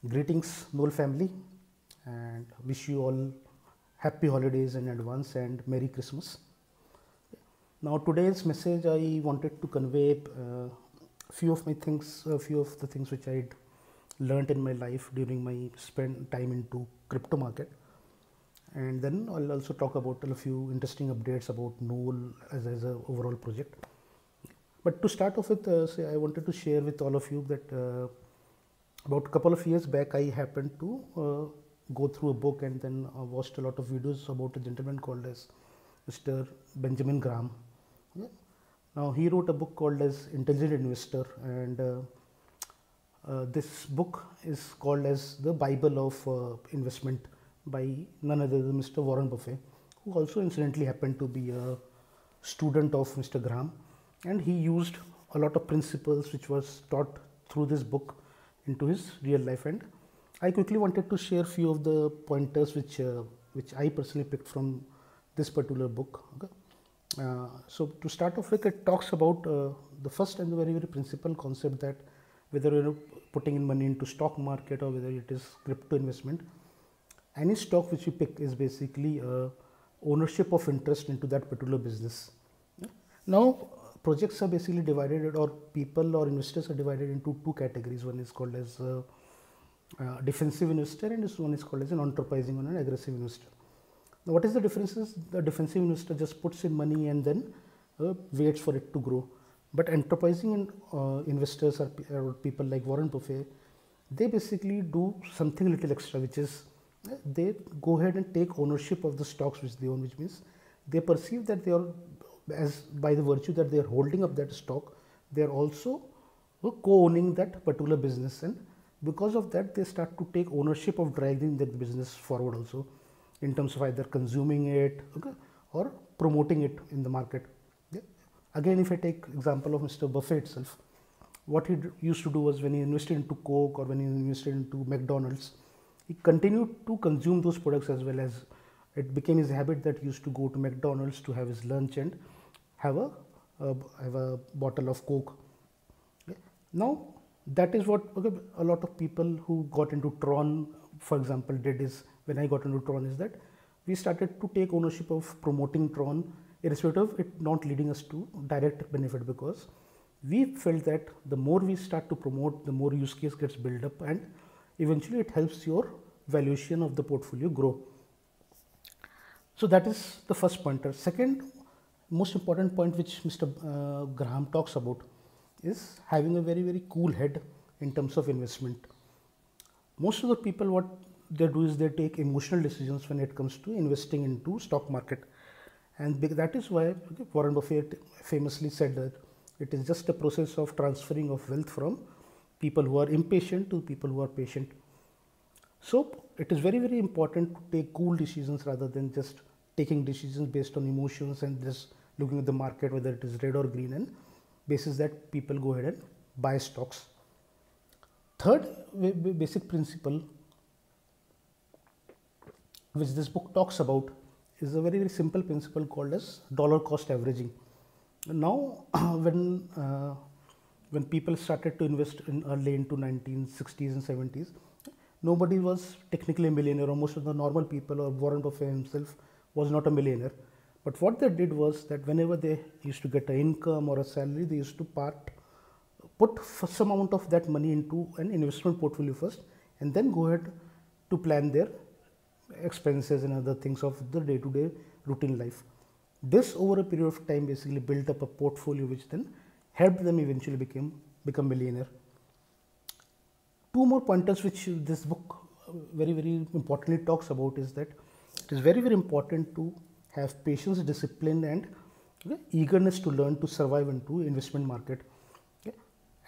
Greetings, Noel family, and wish you all happy holidays in advance and Merry Christmas. Now, today's message I wanted to convey a few of the things which I'd learned in my life during my spent time into crypto market, and then I'll also talk about a few interesting updates about Noel as a overall project. But to start off with, I wanted to share with all of you that about a couple of years back, I happened to go through a book and then watched a lot of videos about a gentleman called as Mr. Benjamin Graham. Yeah. Now, he wrote a book called as Intelligent Investor, and this book is called as the Bible of investment by none other than Mr. Warren Buffett, who also incidentally happened to be a student of Mr. Graham, and he used a lot of principles which was taught through this book into his real life. And I quickly wanted to share few of the pointers which I personally picked from this particular book. Okay. So to start off with, it talks about the first and the very principal concept that whether you're putting in money into stock market or whether it is crypto investment, any stock which you pick is basically ownership of interest into that particular business. Yeah. Now, projects are basically divided, or people or investors are divided into two categories. One is called as defensive investor, and this one is called as an enterprising or an aggressive investor. Now, what is the difference? Is the defensive investor just puts in money and then waits for it to grow, but enterprising investors are people like Warren Buffett. They basically do something little extra, which is they go ahead and take ownership of the stocks which they own, which means they perceive that they are, as by the virtue that they are holding up that stock, they are also co-owning that particular business, and because of that they start to take ownership of driving that business forward also, in terms of either consuming it, okay, or promoting it in the market. Yeah. Again, if I take example of Mr. Buffett itself, what he used to do was when he invested into Coke or when he invested into McDonald's, he continued to consume those products as well. As it became his habit that he used to go to McDonald's to have his lunch and have a bottle of Coke. Okay. Now, that is what a lot of people who got into Tron, for example, did. Is when I got into Tron, is that we started to take ownership of promoting Tron, irrespective of it not leading us to direct benefit, because we felt that the more we start to promote, the more use case gets built up, and eventually it helps your valuation of the portfolio grow. So that is the first pointer. Second most important point which Mr. Graham talks about is having a very cool head in terms of investment. Most of the people, what they do is they take emotional decisions when it comes to investing into stock market, and that is why Warren Buffett famously said that it is just a process of transferring of wealth from people who are impatient to people who are patient. So it is very important to take cool decisions rather than just taking decisions based on emotions and just looking at the market whether it is red or green, and basis that people go ahead and buy stocks. Third basic principle which this book talks about is a very simple principle called as dollar cost averaging. Now, when people started to invest in early into 1960s and 70s, nobody was technically a millionaire, or most of the normal people, or Warren Buffett himself was not a millionaire. But what they did was that whenever they used to get an income or a salary, they used to put some amount of that money into an investment portfolio first, and then go ahead to plan their expenses and other things of the day-to-day routine life. This over a period of time basically built up a portfolio which then helped them eventually become millionaire. Two more pointers which this book very importantly talks about is that it is very important to have patience, discipline, and eagerness to learn to survive into investment market. Okay.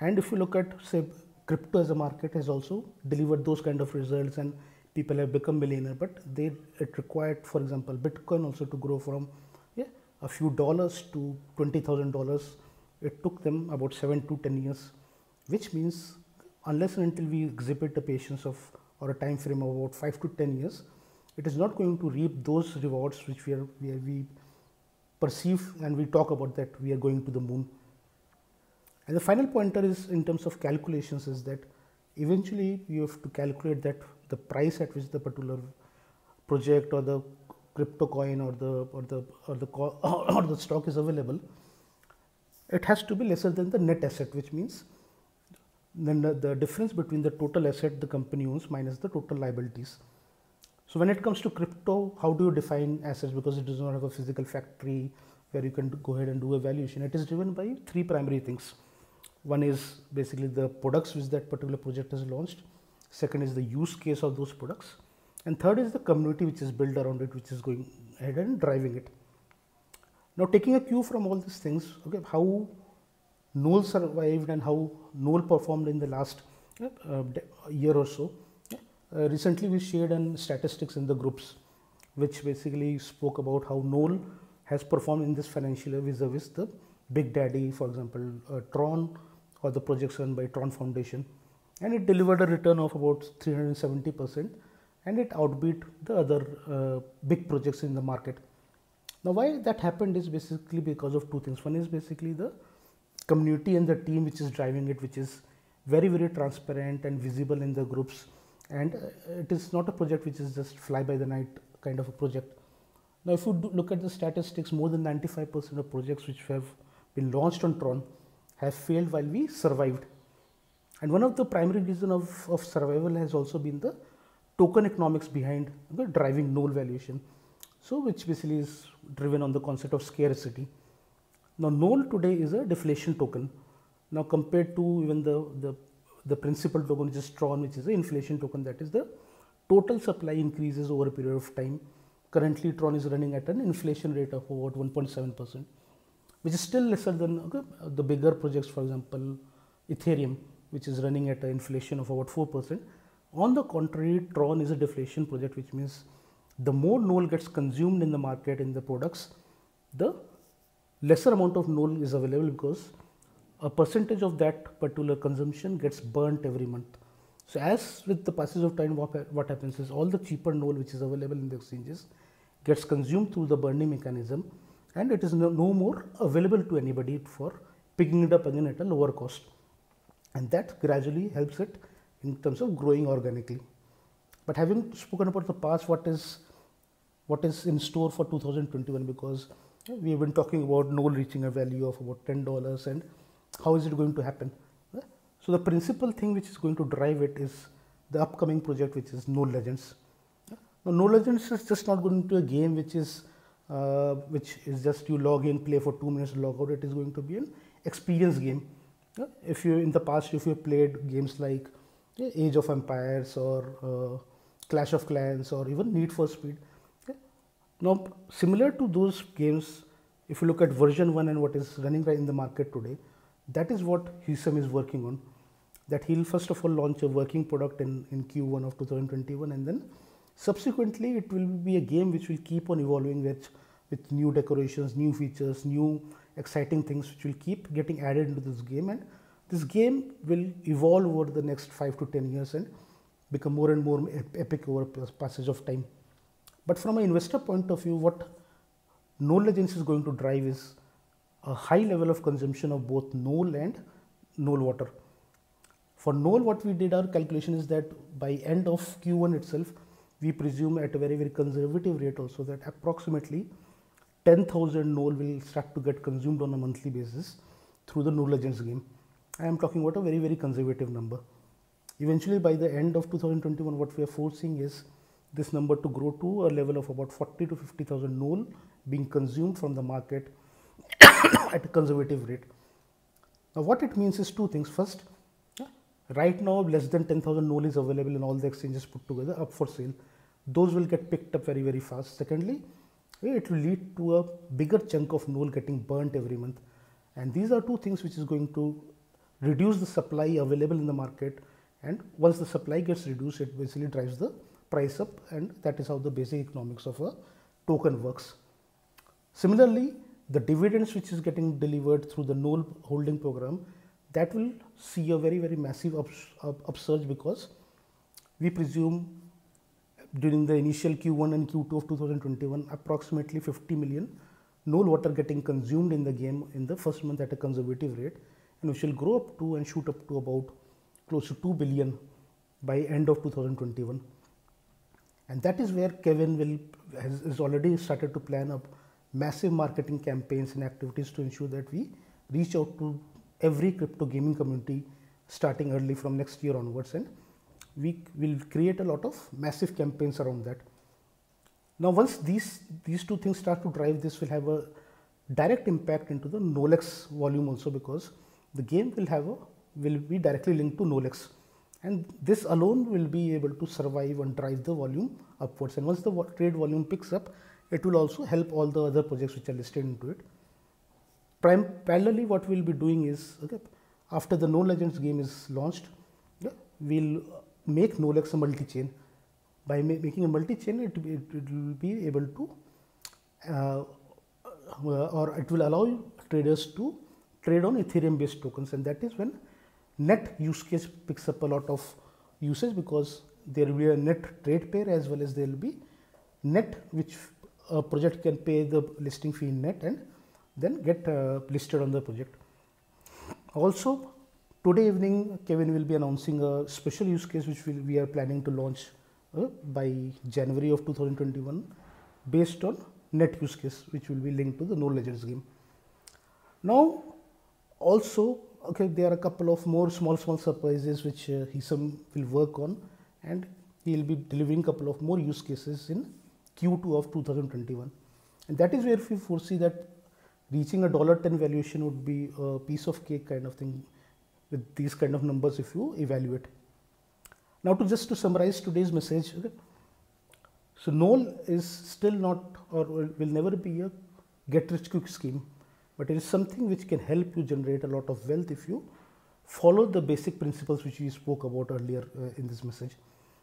And if you look at, say, crypto as a market has also delivered those kind of results, and people have become millionaire, but it required, for example, Bitcoin also to grow from a few dollars to $20,000. It took them about 7 to 10 years, which means unless and until we exhibit a patience of, or a time frame of about 5 to 10 years, it is not going to reap those rewards which we perceive, and we talk about that we are going to the moon. And the final pointer is in terms of calculations is that eventually you have to calculate that the price at which the particular project or the crypto coin or the stock is available, it has to be lesser than the net asset, which means then the difference between the total asset the company owns minus the total liabilities. So when it comes to crypto, how do you define assets? Because it does not have a physical factory where you can go ahead and do a valuation. It is driven by three primary things. One is basically the products which that particular project has launched. Second is the use case of those products. And third is the community which is built around it, which is going ahead and driving it. Now taking a cue from all these things, okay, how Knoll survived and how Knoll performed in the last year or so. Recently we shared statistics in the groups which basically spoke about how Knoll has performed in this financial year vis-a-vis the Big Daddy, for example, Tron, or the projects run by Tron Foundation, and it delivered a return of about 370%, and it outbeat the other big projects in the market. Now why that happened is basically because of two things. One is basically the community and the team which is driving it, which is very, very transparent and visible in the groups, and it is not a project which is just fly by the night kind of a project. Now if you look at the statistics, more than 95% of projects which have been launched on Tron have failed while we survived. And one of the primary reasons of survival has also been the token economics behind the driving Knoll valuation. So which basically is driven on the concept of scarcity. Now Knoll today is a deflation token. Now compared to even the principal token, which is Tron, which is an inflation token, that is the total supply increases over a period of time. Currently Tron is running at an inflation rate of about 1.7%, which is still lesser than the bigger projects, for example Ethereum, which is running at an inflation of about 4%. On the contrary, Tron is a deflation project, which means the more Knoll gets consumed in the market in the products, the lesser amount of Knoll is available, because a percentage of that particular consumption gets burnt every month. So as with the passage of time, what happens is all the cheaper Knoll which is available in the exchanges gets consumed through the burning mechanism, and it is no more available to anybody for picking it up again at a lower cost, and that gradually helps it in terms of growing organically. But having spoken about the past, what is in store for 2021, because we have been talking about Knoll reaching a value of about $10, and how is it going to happen? So the principal thing which is going to drive it is the upcoming project, which is Knoll Legends. Now Knoll Legends is just not going to be a game which is just you log in, play for 2 minutes, log out. It is going to be an experience game. If you in the past, if you played games like Age of Empires or Clash of Clans or even Need for Speed, now similar to those games, if you look at version 1 and what is running right in the market today, that is what Hisam is working on. That he'll first of all launch a working product in Q1 of 2021, and then subsequently it will be a game which will keep on evolving with new decorations, new features, new exciting things which will keep getting added into this game, and this game will evolve over the next 5 to 10 years and become more and more epic over passage of time. But from an investor point of view, what Knoll Legends is going to drive is a high level of consumption of both Knoll and Knoll water. For Knoll, what we did, our calculation is that by end of Q1 itself, we presume at a very, very conservative rate also that approximately 10,000 Knoll will start to get consumed on a monthly basis through the Knoll Legends game. I am talking about a very, very conservative number. Eventually by the end of 2021, what we are foreseeing is this number to grow to a level of about 40 to 50,000 Knoll being consumed from the market at a conservative rate. Now what it means is two things. First, right now less than 10,000 Knoll is available in all the exchanges put together up for sale. Those will get picked up very, very fast. Secondly, it will lead to a bigger chunk of Knoll getting burnt every month, and these are two things which is going to reduce the supply available in the market, and once the supply gets reduced, it basically drives the price up, and that is how the basic economics of a token works. Similarly, the dividends which is getting delivered through the Knoll holding program, that will see a very, very massive upsurge, because we presume during the initial Q1 and Q2 of 2021, approximately 50 million Knoll water getting consumed in the game in the first month at a conservative rate, and we shall grow up to and shoot up to about close to 2 billion by end of 2021. And that is where Kevin has already started to plan a massive marketing campaigns and activities to ensure that we reach out to every crypto gaming community starting early from next year onwards, and we will create a lot of massive campaigns around that. Now, once these two things start to drive, this will have a direct impact into the Nolex volume also, because the game will be directly linked to Nolex, and this alone will be able to survive and drive the volume upwards. And once the trade volume picks up, it will also help all the other projects which are listed into it. Parallelly, what we will be doing is, after the No Legends game is launched, we will make Nolex a multi-chain. By making a multi-chain, it will be able to or it will allow traders to trade on Ethereum based tokens, and that is when net use case picks up a lot of usage, because there will be a net trade pair as well as there will be net which a project can pay the listing fee in net and then get listed on the project. Also, today evening Kevin will be announcing a special use case which we are planning to launch by January of 2021 based on net use case, which will be linked to the No Legends game. Now, also, there are a couple of more small surprises which Hisam will work on, and he will be delivering a couple of more use cases in Q2 of 2021. And that is where we foresee that reaching a $10 valuation would be a piece of cake kind of thing with these kind of numbers if you evaluate. Now, to summarize today's message, so NOL is still not, or will never be, a get rich quick scheme, but it is something which can help you generate a lot of wealth if you follow the basic principles which we spoke about earlier in this message,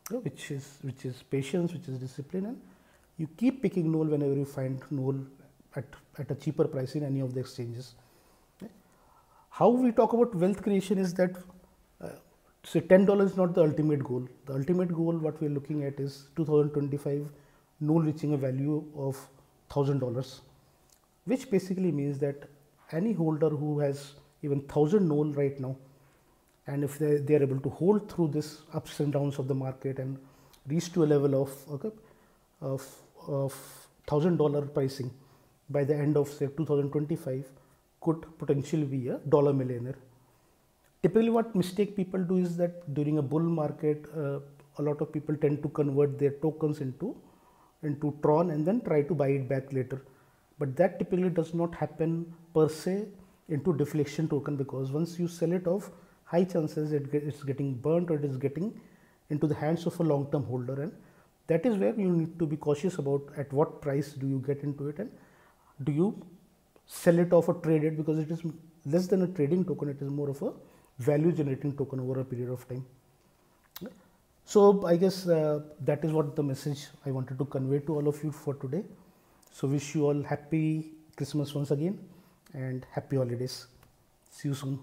which is patience, which is discipline, and you keep picking NOL whenever you find NOL at a cheaper price in any of the exchanges. How we talk about wealth creation is that say $10 is not the ultimate goal. The ultimate goal, what we are looking at, is 2025 NOL reaching a value of $1,000, which basically means that any holder who has even 1,000 NOL right now, and if they are able to hold through this ups and downs of the market and reach to a level of $1,000 pricing by the end of say 2025, could potentially be a dollar millionaire. Typically, what mistake people do is that during a bull market, a lot of people tend to convert their tokens into Tron and then try to buy it back later. But that typically does not happen per se into deflection token, because once you sell it off, high chances it's getting burnt or it is getting into the hands of a long-term holder, and that is where you need to be cautious about at what price do you get into it and do you sell it off or trade it, because it is less than a trading token, it is more of a value generating token over a period of time. So I guess that is what the message I wanted to convey to all of you for today. So wish you all happy Christmas once again and happy holidays. See you soon.